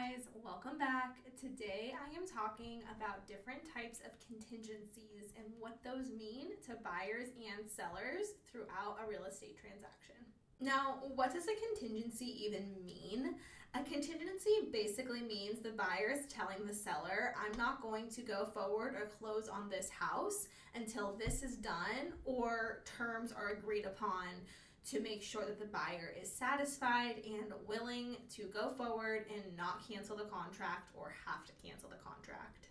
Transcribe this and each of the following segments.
guys, welcome back. Today I am talking about different types of contingencies and what those mean to buyers and sellers throughout a real estate transaction. Now, what does a contingency even mean? A contingency basically means the buyer is telling the seller, I'm not going to go forward or close on this house until this is done or terms are agreed upon, to make sure that the buyer is satisfied and willing to go forward and not cancel the contract or have to cancel the contract.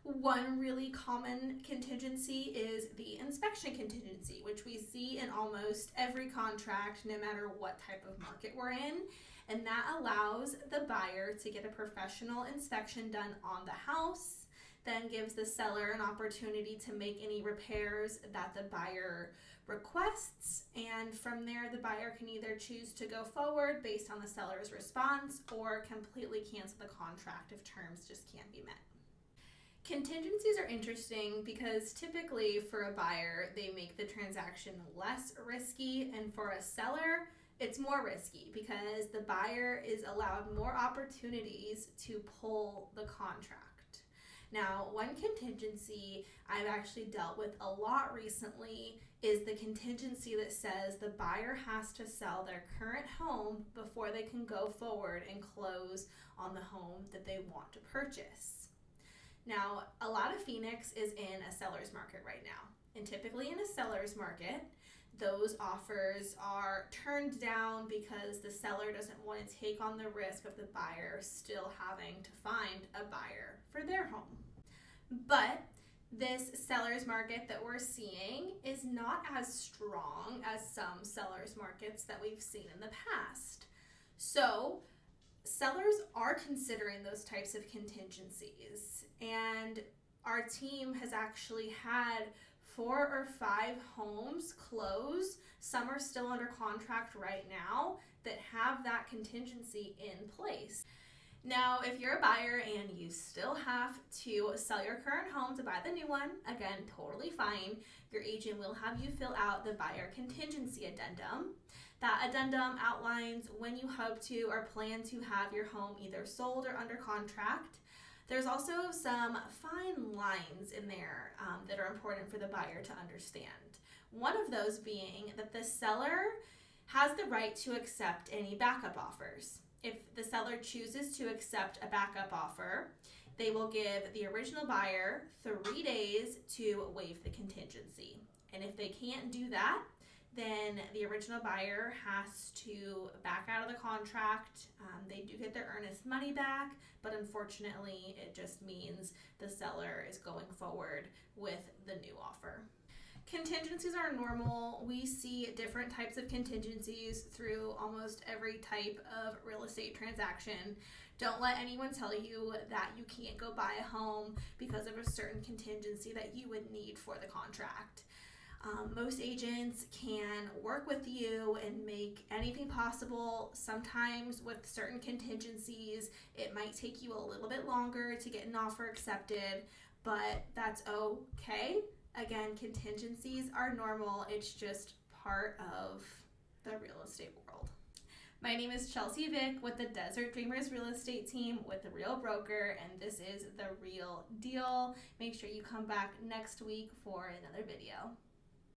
One really common contingency is the inspection contingency, which we see in almost every contract, no matter what type of market we're in. And that allows the buyer to get a professional inspection done on the house, then gives the seller an opportunity to make any repairs that the buyer requests, and from there the buyer can either choose to go forward based on the seller's response or completely cancel the contract if terms just can't be met. Contingencies are interesting because typically for a buyer they make the transaction less risky, and for a seller it's more risky because the buyer is allowed more opportunities to pull the contract. Now, one contingency I've actually dealt with a lot recently is the contingency that says the buyer has to sell their current home before they can go forward and close on the home that they want to purchase. Now, a lot of Phoenix is in a seller's market right now, and typically in a seller's market, those offers are turned down because the seller doesn't want to take on the risk of the buyer still having to find a buyer for their home. But this seller's market that we're seeing is not as strong as some seller's markets that we've seen in the past. So sellers are considering those types of contingencies, and our team has actually had 4 or 5 homes close. Some are still under contract right now that have that contingency in place. Now, if you're a buyer and you still have to sell your current home to buy the new one, again, totally fine. Your agent will have you fill out the buyer contingency addendum. That addendum outlines when you hope to or plan to have your home either sold or under contract. There's also some fine lines in there that are important for the buyer to understand. One of those being that the seller has the right to accept any backup offers. If the seller chooses to accept a backup offer, they will give the original buyer 3 days to waive the contingency. And if they can't do that, then the original buyer has to back out of the contract. They do get their earnest money back, but unfortunately it just means the seller is going forward with the new offer. Contingencies are normal. We see different types of contingencies through almost every type of real estate transaction. Don't let anyone tell you that you can't go buy a home because of a certain contingency that you would need for the contract. Most agents can work with you and make anything possible. Sometimes with certain contingencies, it might take you a little bit longer to get an offer accepted, but that's okay. Again, contingencies are normal. It's just part of the real estate world. My name is Chelseavickaz with the Desert Dreamers Real Estate Team with The Real Broker, and this is The Real Deal. Make sure you come back next week for another video.